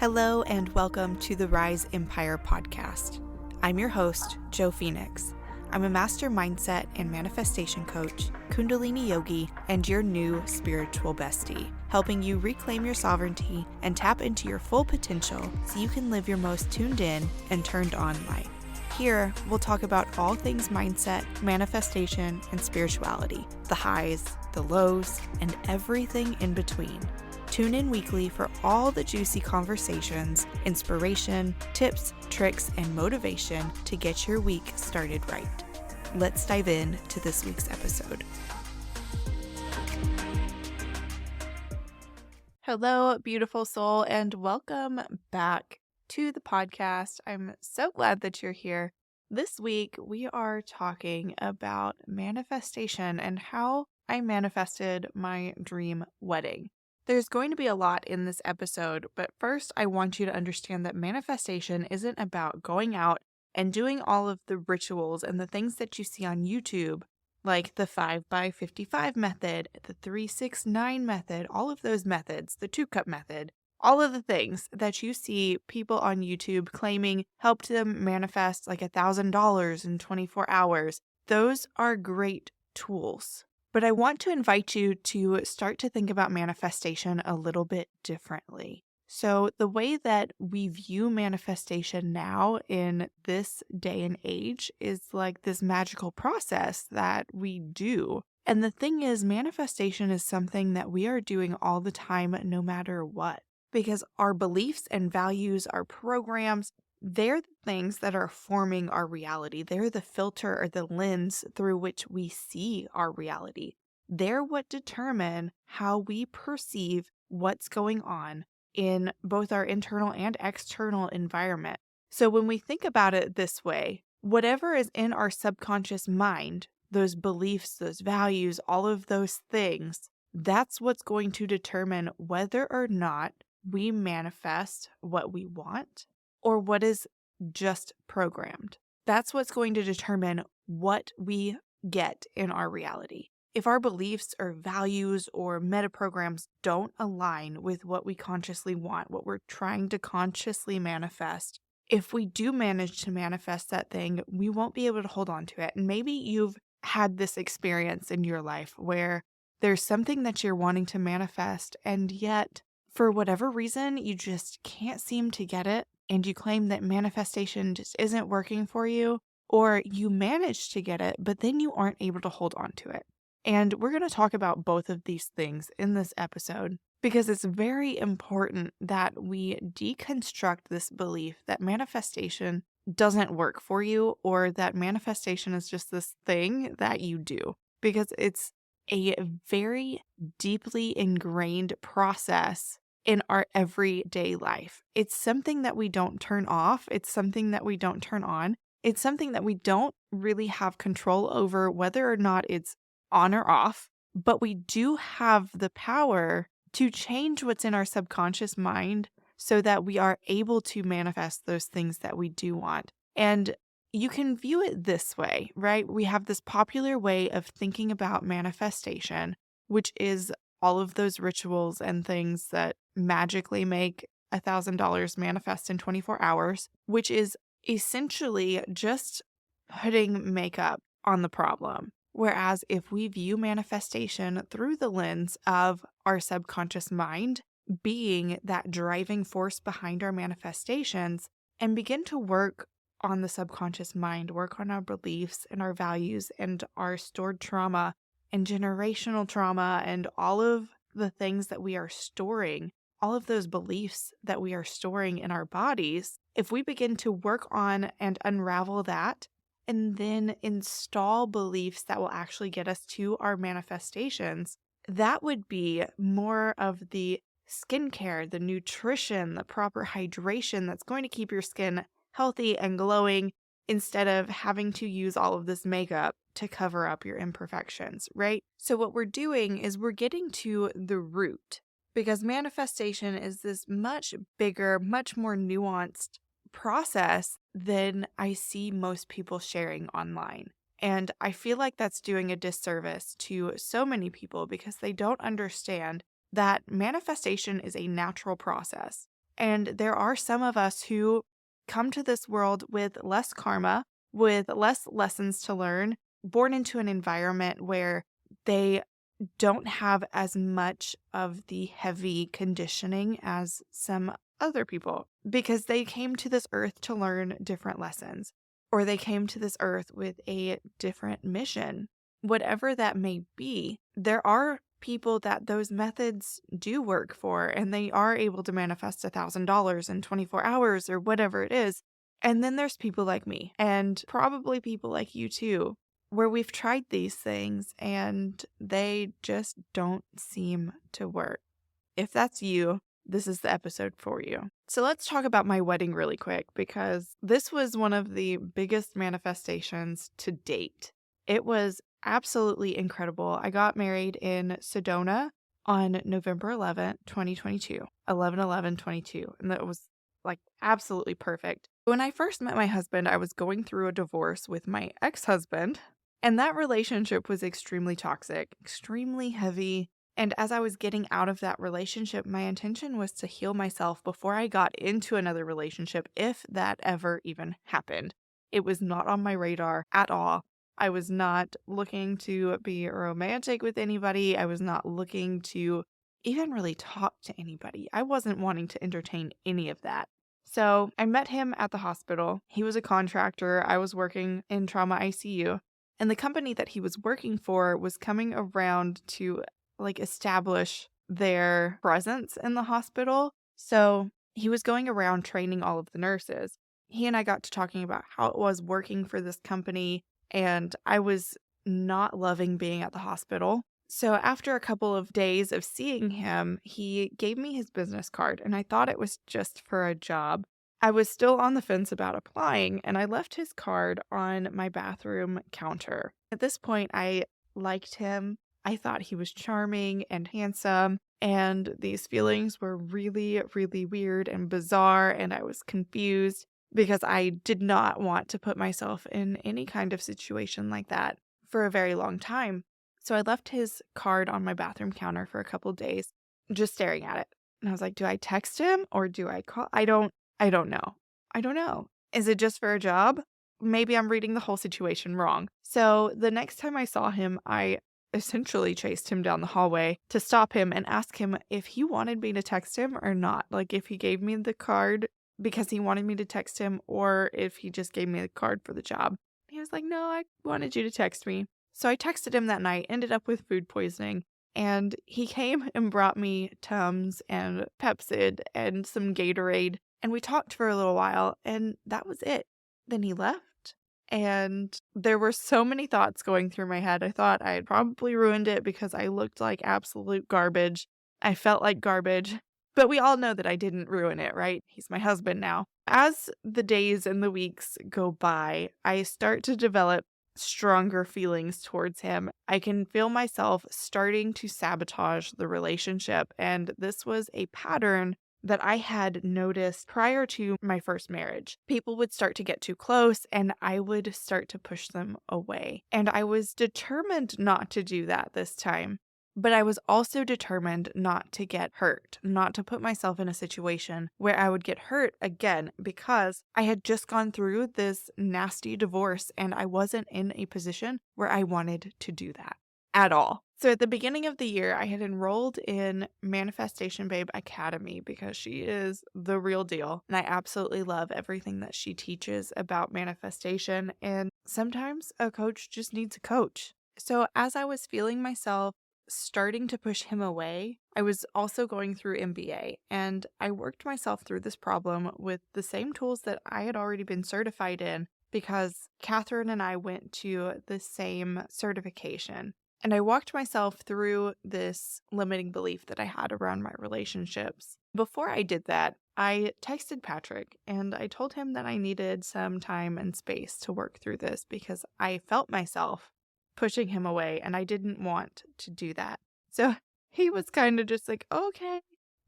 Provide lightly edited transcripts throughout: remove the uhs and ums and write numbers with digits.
Hello and welcome to the Rise Empire podcast. I'm your host, Joe Phoenix. I'm a master mindset and manifestation coach, Kundalini yogi, and your new spiritual bestie, helping you reclaim your sovereignty and tap into your full potential so you can live your most tuned in and turned on life. Here, we'll talk about all things mindset, manifestation, and spirituality, the highs, the lows, and everything in between. Tune in weekly for all the juicy conversations, inspiration, tips, tricks, and motivation to get your week started right. Let's dive in to this week's episode. Hello, beautiful soul, and welcome back to the podcast. I'm so glad that you're here. This week, we are talking about manifestation and how I manifested my dream wedding. There's going to be a lot in this episode, but first I want you to understand that manifestation isn't about going out and doing all of the rituals and the things that you see on YouTube, like the 5x55 method, the 3-6-9 method, all of those methods, the 2-cup method, all of the things that you see people on YouTube claiming helped them manifest like $1,000 in 24 hours. Those are great tools. But I want to invite you to start to think about manifestation a little bit differently. So the way that we view manifestation now in this day and age is like this magical process that we do. And the thing is, manifestation is something that we are doing all the time, no matter what. Because our beliefs and values, our programs, they're the things that are forming our reality. They're the filter or the lens through which we see our reality. They're what determine how we perceive what's going on in both our internal and external environment. So when we think about it this way, whatever is in our subconscious mind, those beliefs, those values, all of those things, that's what's going to determine whether or not we manifest what we want or what is just programmed. That's what's going to determine what we get in our reality. If our beliefs or values or metaprograms don't align with what we consciously want, what we're trying to consciously manifest, if we do manage to manifest that thing, we won't be able to hold on to it. And maybe you've had this experience in your life where there's something that you're wanting to manifest, and yet for whatever reason, you just can't seem to get it. And you claim that manifestation just isn't working for you, or you manage to get it, but then you aren't able to hold on to it. And we're going to talk about both of these things in this episode because it's very important that we deconstruct this belief that manifestation doesn't work for you or that manifestation is just this thing that you do, because it's a very deeply ingrained process in our everyday life. It's something that we don't turn off. It's something that we don't turn on. It's something that we don't really have control over whether or not it's on or off, but we do have the power to change what's in our subconscious mind so that we are able to manifest those things that we do want. And you can view it this way, right? We have this popular way of thinking about manifestation, which is all of those rituals and things that magically make $1,000 manifest in 24 hours, which is essentially just putting makeup on the problem. Whereas if we view manifestation through the lens of our subconscious mind being that driving force behind our manifestations and begin to work on the subconscious mind, work on our beliefs and our values and our stored trauma and generational trauma and all of the things that we are storing, all of those beliefs that we are storing in our bodies, if we begin to work on and unravel that and then install beliefs that will actually get us to our manifestations, that would be more of the skincare, the nutrition, the proper hydration that's going to keep your skin healthy and glowing instead of having to use all of this makeup to cover up your imperfections, right? So what we're doing is we're getting to the root, because manifestation is this much bigger, much more nuanced process than I see most people sharing online. And I feel like that's doing a disservice to so many people because they don't understand that manifestation is a natural process. And there are some of us who come to this world with less karma, with less lessons to learn, born into an environment where they don't have as much of the heavy conditioning as some other people because they came to this earth to learn different lessons, or they came to this earth with a different mission. Whatever that may be, there are people that those methods do work for, and they are able to manifest $1,000 in 24 hours or whatever it is. And then there's people like me, and probably people like you too, where we've tried these things and they just don't seem to work. If that's you, this is the episode for you. So let's talk about my wedding really quick because this was one of the biggest manifestations to date. It was absolutely incredible. I got married in Sedona on November 11th, 2022, 11/11/22, and that was like absolutely perfect. When I first met my husband, I was going through a divorce with my ex-husband, and that relationship was extremely toxic, extremely heavy. And as I was getting out of that relationship, my intention was to heal myself before I got into another relationship, if that ever even happened. It was not on my radar at all. I was not looking to be romantic with anybody. I was not looking to even really talk to anybody. I wasn't wanting to entertain any of that. So I met him at the hospital. He was a contractor. I was working in trauma ICU. And the company that he was working for was coming around to establish their presence in the hospital. So he was going around training all of the nurses. He and I got to talking about how it was working for this company, and I was not loving being at the hospital. So after a couple of days of seeing him, he gave me his business card, and I thought it was just for a job. I was still on the fence about applying, and I left his card on my bathroom counter. At this point, I liked him. I thought he was charming and handsome, and these feelings were really, really weird and bizarre, and I was confused because I did not want to put myself in any kind of situation like that for a very long time. So I left his card on my bathroom counter for a couple days, just staring at it. And I was like, do I text him or do I call? I don't know. I don't know. Is it just for a job? Maybe I'm reading the whole situation wrong. So the next time I saw him, I essentially chased him down the hallway to stop him and ask him if he wanted me to text him or not. Like if he gave me the card because he wanted me to text him or if he just gave me the card for the job. He was like, no, I wanted you to text me. So I texted him that night, ended up with food poisoning, and he came and brought me Tums and Pepsid and some Gatorade, and we talked for a little while, and that was it. Then he left, and there were so many thoughts going through my head. I thought I had probably ruined it because I looked like absolute garbage. I felt like garbage, but we all know that I didn't ruin it, right? He's my husband now. As the days and the weeks go by, I start to develop stronger feelings towards him. I can feel myself starting to sabotage the relationship, and this was a pattern that I had noticed prior to my first marriage. People would start to get too close, and I would start to push them away. And I was determined not to do that this time. But I was also determined not to get hurt, not to put myself in a situation where I would get hurt again because I had just gone through this nasty divorce and I wasn't in a position where I wanted to do that at all. So at the beginning of the year, I had enrolled in Manifestation Babe Academy because she is the real deal. And I absolutely love everything that she teaches about manifestation. And sometimes a coach just needs a coach. So as I was feeling myself starting to push him away, I was also going through MBA, and I worked myself through this problem with the same tools that I had already been certified in because Catherine and I went to the same certification. And I walked myself through this limiting belief that I had around my relationships. Before I did that, I texted Patrick and I told him that I needed some time and space to work through this because I felt myself pushing him away and I didn't want to do that. So he was kind of just like, okay,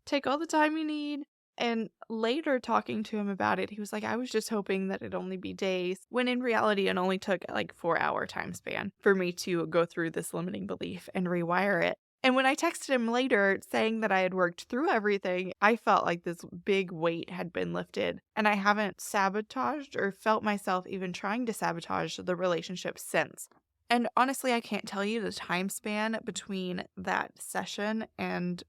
take all the time you need. And later talking to him about it, he was like, I was just hoping that it'd only be days, when in reality it only took like 4-hour time span for me to go through this limiting belief and rewire it. And when I texted him later saying that I had worked through everything, I felt like this big weight had been lifted. And I haven't sabotaged or felt myself even trying to sabotage the relationship since. And honestly, I can't tell you the time span between that session and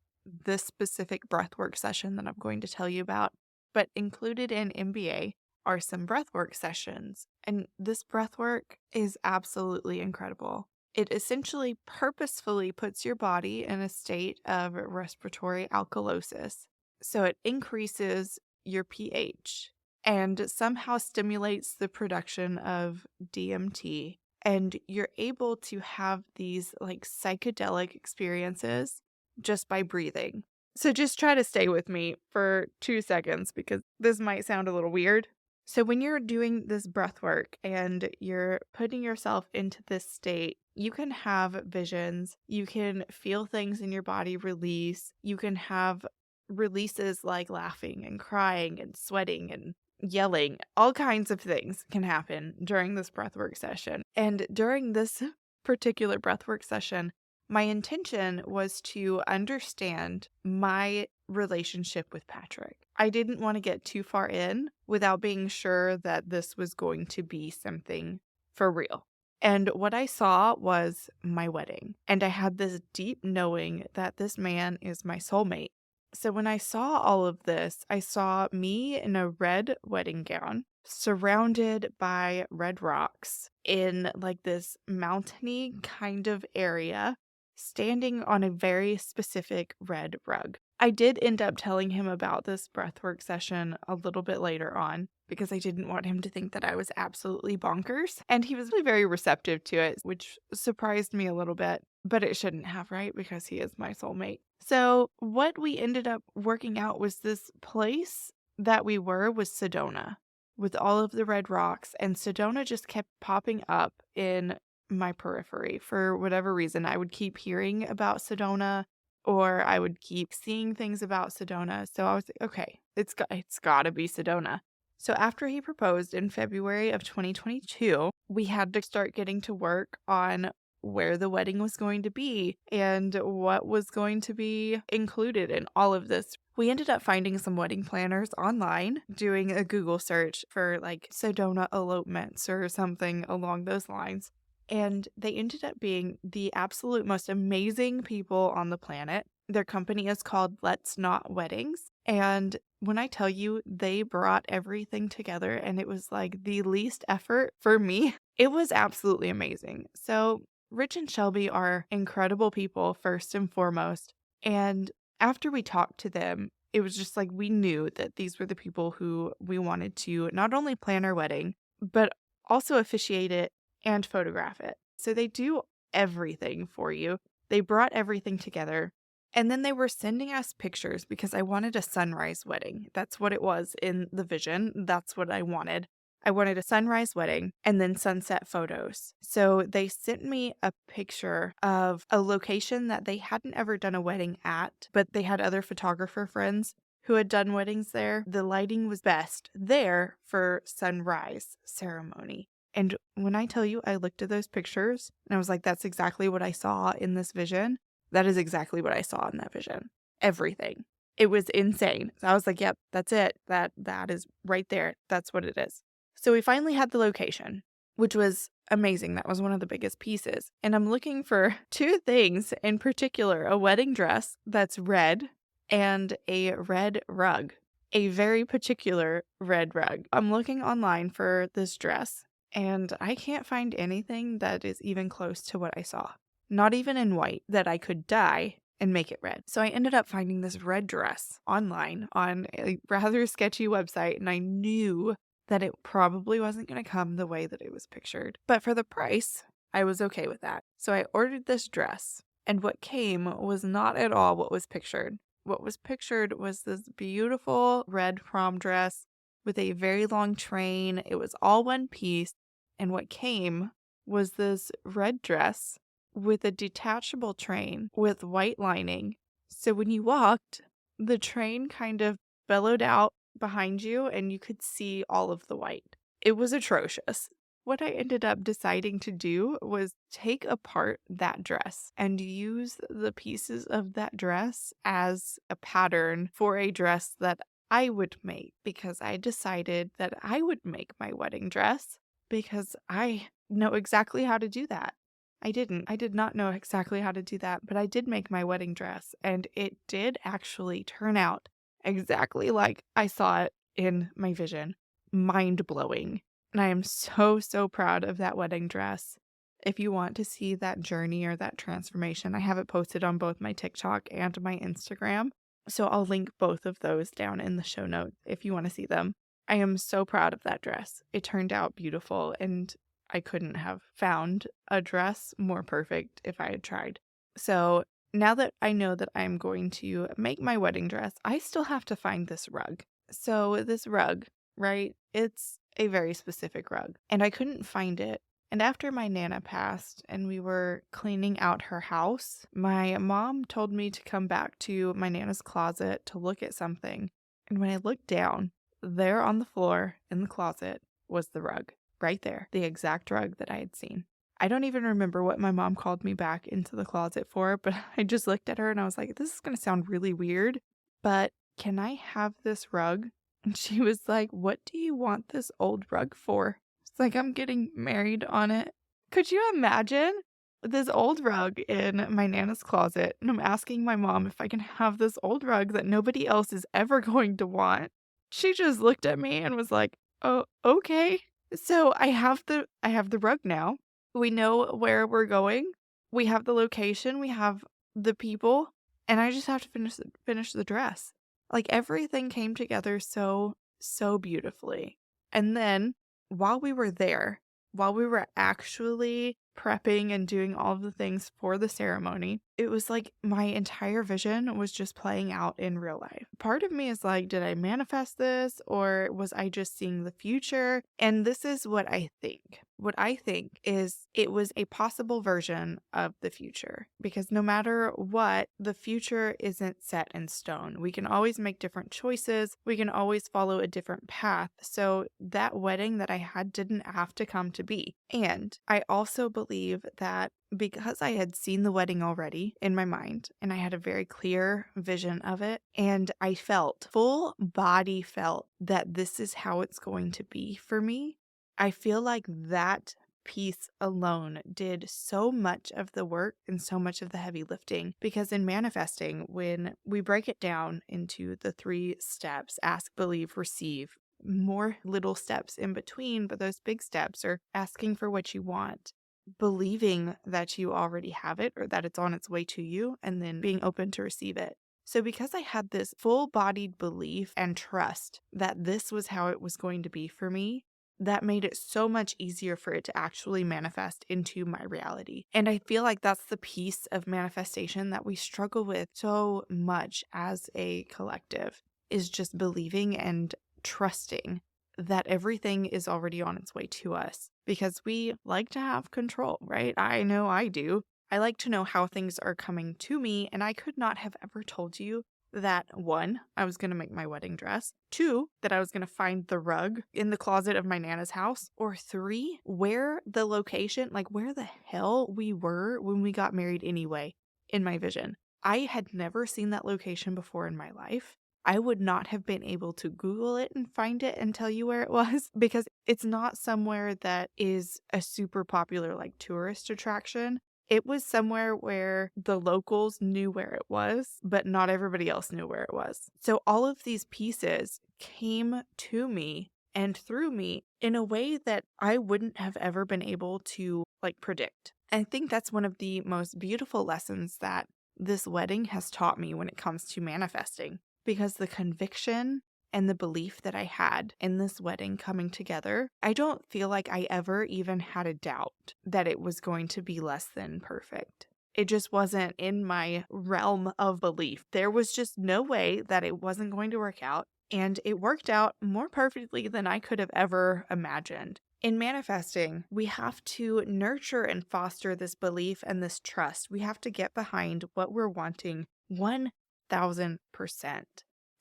this specific breathwork session that I'm going to tell you about. But included in MBA are some breathwork sessions. And this breathwork is absolutely incredible. It essentially purposefully puts your body in a state of respiratory alkalosis. So it increases your pH and somehow stimulates the production of DMT. And you're able to have these like psychedelic experiences just by breathing. So just try to stay with me for 2 seconds because this might sound a little weird. So when you're doing this breath work and you're putting yourself into this state, you can have visions, you can feel things in your body release, you can have releases like laughing and crying and sweating and yelling. All kinds of things can happen during this breathwork session. And during this particular breathwork session, my intention was to understand my relationship with Patrick. I didn't want to get too far in without being sure that this was going to be something for real. And what I saw was my wedding. And I had this deep knowing that this man is my soulmate. So when I saw all of this, I saw me in a red wedding gown, surrounded by red rocks in like this mountainy kind of area, standing on a very specific red rug. I did end up telling him about this breathwork session a little bit later on because I didn't want him to think that I was absolutely bonkers. And he was really very receptive to it, which surprised me a little bit, but it shouldn't have, right? Because he is my soulmate. So what we ended up working out was this place that we were was Sedona with all of the red rocks. And Sedona just kept popping up in my periphery for whatever reason. I would keep hearing about Sedona or I would keep seeing things about Sedona. So I was like, okay, it's got to be Sedona. So after he proposed in February of 2022, we had to start getting to work on where the wedding was going to be and what was going to be included in all of this. We ended up finding some wedding planners online, doing a Google search for like Sedona elopements or something along those lines. And they ended up being the absolute most amazing people on the planet. Their company is called Let's Not Weddings. And when I tell you they brought everything together and it was like the least effort for me, it was absolutely amazing. So Rich and Shelby are incredible people, first and foremost. And after we talked to them, it was just like we knew that these were the people who we wanted to not only plan our wedding, but also officiate it and photograph it. So they do everything for you. They brought everything together. And then they were sending us pictures because I wanted a sunrise wedding. That's what it was in the vision. That's what I wanted. I wanted a sunrise wedding and then sunset photos. So they sent me a picture of a location that they hadn't ever done a wedding at, but they had other photographer friends who had done weddings there. The lighting was best there for sunrise ceremony. And when I tell you, I looked at those pictures and I was like, that's exactly what I saw in this vision. That is exactly what I saw in that vision. Everything. It was insane. So I was like, yep, that's it. That is right there. That's what it is. So we finally had the location, which was amazing. That was one of the biggest pieces. And I'm looking for 2 things in particular, a wedding dress that's red and a red rug, a very particular red rug. I'm looking online for this dress and I can't find anything that is even close to what I saw. Not even in white that I could dye and make it red. So I ended up finding this red dress online on a rather sketchy website, and I knew that it probably wasn't going to come the way that it was pictured. But for the price, I was okay with that. So I ordered this dress, and what came was not at all what was pictured. What was pictured was this beautiful red prom dress with a very long train. It was all one piece, and what came was this red dress with a detachable train with white lining. So when you walked, the train kind of bellowed out behind you and you could see all of the white. It was atrocious. what I ended up deciding to do was take apart that dress and use the pieces of that dress as a pattern for a dress that I would make, because I decided that I would make my wedding dress because I know exactly how to do that. I did not know exactly how to do that, but I did make my wedding dress, and it did actually turn out exactly like I saw it in my vision. Mind blowing. And I am so, so proud of that wedding dress. If you want to see that journey or that transformation, I have it posted on both my TikTok and my Instagram. So I'll link both of those down in the show notes if you want to see them. I am so proud of that dress. It turned out beautiful, and I couldn't have found a dress more perfect if I had tried. So now that I know that I'm going to make my wedding dress, I still have to find this rug. So this rug, right? It's a very specific rug, and I couldn't find it. And after my Nana passed and we were cleaning out her house, my mom told me to come back to my Nana's closet to look at something. And when I looked down, there on the floor in the closet was the rug, right there, the exact rug that I had seen. I don't even remember what my mom called me back into the closet for, but I just looked at her and I was like, this is going to sound really weird, but can I have this rug? And she was like, what do you want this old rug for? It's like, I'm getting married on it. Could you imagine this old rug in my Nana's closet? And I'm asking my mom if I can have this old rug that nobody else is ever going to want. She just looked at me and was like, oh, okay. So I have the rug now. We know where we're going. We have the location. We have the people. And I just have to finish the dress. Like, everything came together so, so beautifully. And then while we were there, while we were actually prepping and doing all of the things for the ceremony, it was like my entire vision was just playing out in real life. Part of me is like, did I manifest this, or was I just seeing the future? And this is what I think. What I think is it was a possible version of the future, because no matter what, the future isn't set in stone. We can always make different choices. We can always follow a different path. So that wedding that I had didn't have to come to be. And I also believe that because I had seen the wedding already in my mind and I had a very clear vision of it, and I felt, full body felt, that this is how it's going to be for me, I feel like that piece alone did so much of the work and so much of the heavy lifting. Because in manifesting, when we break it down into the 3 steps, ask, believe, receive, more little steps in between, but those big steps are asking for what you want, believing that you already have it or that it's on its way to you, and then being open to receive it. So because I had this full-bodied belief and trust that this was how it was going to be for me, that made it so much easier for it to actually manifest into my reality. And I feel like that's the piece of manifestation that we struggle with so much as a collective, is just believing and trusting that everything is already on its way to us, because we like to have control, right? I know I do. I like to know how things are coming to me, and I could not have ever told you that 1, I was going to make my wedding dress, 2, that I was going to find the rug in the closet of my Nana's house, or 3, where the location, like where the hell we were when we got married anyway, in my vision. I had never seen that location before in my life. I would not have been able to Google it and find it and tell you where it was, because it's not somewhere that is a super popular like tourist attraction. It was somewhere where the locals knew where it was, but not everybody else knew where it was. So all of these pieces came to me and through me in a way that I wouldn't have ever been able to like predict. I think that's one of the most beautiful lessons that this wedding has taught me when it comes to manifesting, because the conviction and the belief that I had in this wedding coming together, I don't feel like I ever even had a doubt that it was going to be less than perfect. It just wasn't in my realm of belief. There was just no way that it wasn't going to work out, and it worked out more perfectly than I could have ever imagined. In manifesting, we have to nurture and foster this belief and this trust. We have to get behind what we're wanting 1000%.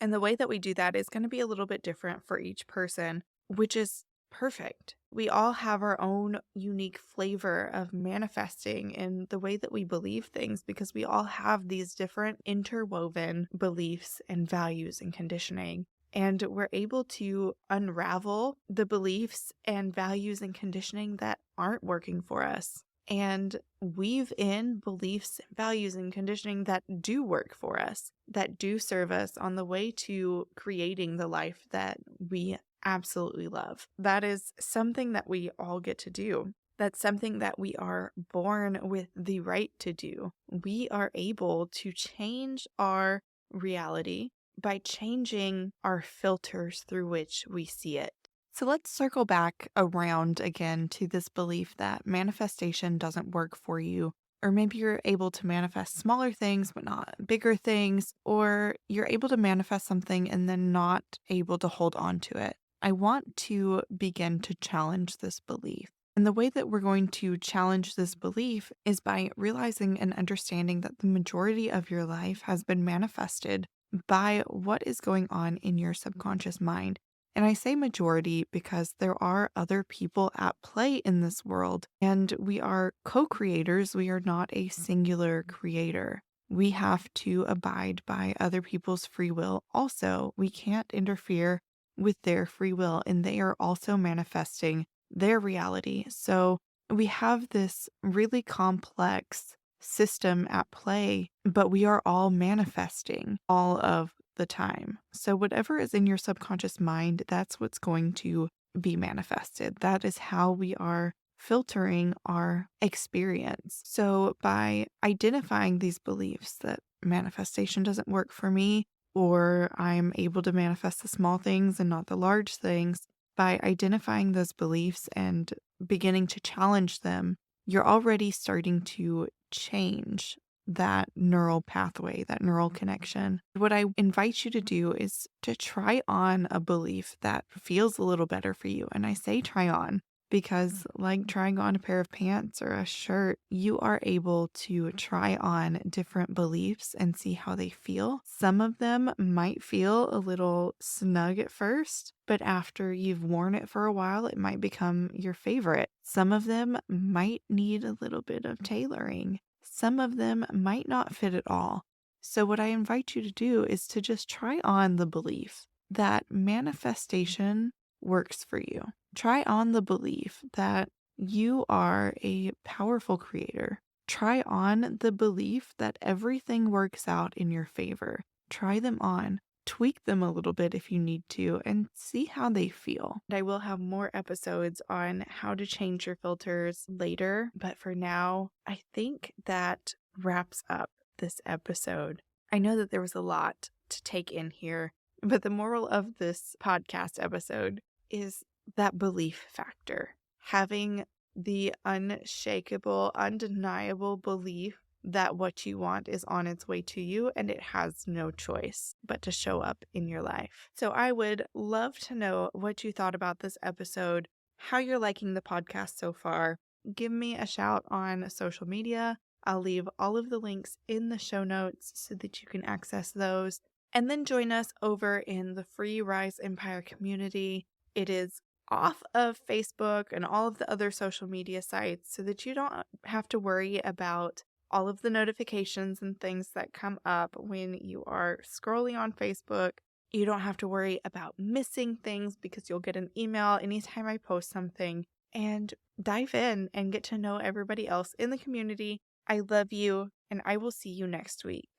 And the way that we do that is going to be a little bit different for each person, which is perfect. We all have our own unique flavor of manifesting in the way that we believe things because we all have these different interwoven beliefs and values and conditioning. And we're able to unravel the beliefs and values and conditioning that aren't working for us and weave in beliefs, values, and conditioning that do work for us, that do serve us on the way to creating the life that we absolutely love. That is something that we all get to do. That's something that we are born with the right to do. We are able to change our reality by changing our filters through which we see it. So let's circle back around again to this belief that manifestation doesn't work for you. Or maybe you're able to manifest smaller things, but not bigger things. Or you're able to manifest something and then not able to hold on to it. I want to begin to challenge this belief. And the way that we're going to challenge this belief is by realizing and understanding that the majority of your life has been manifested by what is going on in your subconscious mind. And I say majority because there are other people at play in this world, and we are co creators. We are not a singular creator. We have to abide by other people's free will. Also, we can't interfere with their free will, and they are also manifesting their reality. So we have this really complex system at play, but we are all manifesting all of the time. So, whatever is in your subconscious mind, that's what's going to be manifested. That is how we are filtering our experience. So, by identifying these beliefs that manifestation doesn't work for me, or I'm able to manifest the small things and not the large things, by identifying those beliefs and beginning to challenge them, you're already starting to change that neural pathway, that neural connection. What I invite you to do is to try on a belief that feels a little better for you. And I say try on because, like trying on a pair of pants or a shirt, you are able to try on different beliefs and see how they feel. Some of them might feel a little snug at first, but after you've worn it for a while, it might become your favorite. Some of them might need a little bit of tailoring. Some of them might not fit at all. So, what I invite you to do is to just try on the belief that manifestation works for you. Try on the belief that you are a powerful creator. Try on the belief that everything works out in your favor. Try them on. Tweak them a little bit if you need to and see how they feel. And I will have more episodes on how to change your filters later, but for now, I think that wraps up this episode. I know that there was a lot to take in here, but the moral of this podcast episode is that belief factor. Having the unshakable, undeniable belief that what you want is on its way to you and it has no choice but to show up in your life. So I would love to know what you thought about this episode, how you're liking the podcast so far. Give me a shout on social media. I'll leave all of the links in the show notes so that you can access those. And then join us over in the free Rise Empire community. It is off of Facebook and all of the other social media sites so that you don't have to worry about all of the notifications and things that come up when you are scrolling on Facebook. You don't have to worry about missing things because you'll get an email anytime I post something. And dive in and get to know everybody else in the community. I love you, and I will see you next week.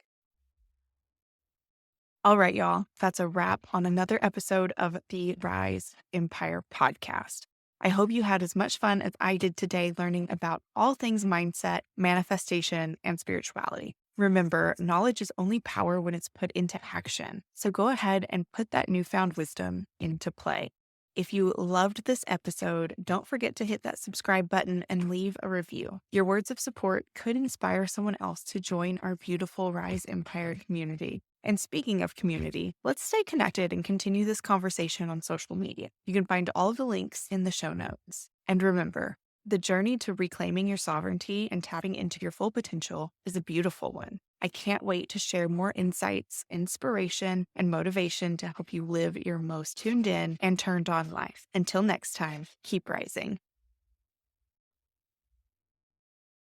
All right, y'all. That's a wrap on another episode of the Rise Empire podcast. I hope you had as much fun as I did today learning about all things mindset, manifestation, and spirituality. Remember, knowledge is only power when it's put into action. So go ahead and put that newfound wisdom into play. If you loved this episode, don't forget to hit that subscribe button and leave a review. Your words of support could inspire someone else to join our beautiful Rise Empire community. And speaking of community, let's stay connected and continue this conversation on social media. You can find all of the links in the show notes. And remember, The journey to reclaiming your sovereignty and tapping into your full potential is a beautiful one. I can't wait to share more insights, inspiration, and motivation to help you live your most tuned in and turned on life. Until next time, keep rising.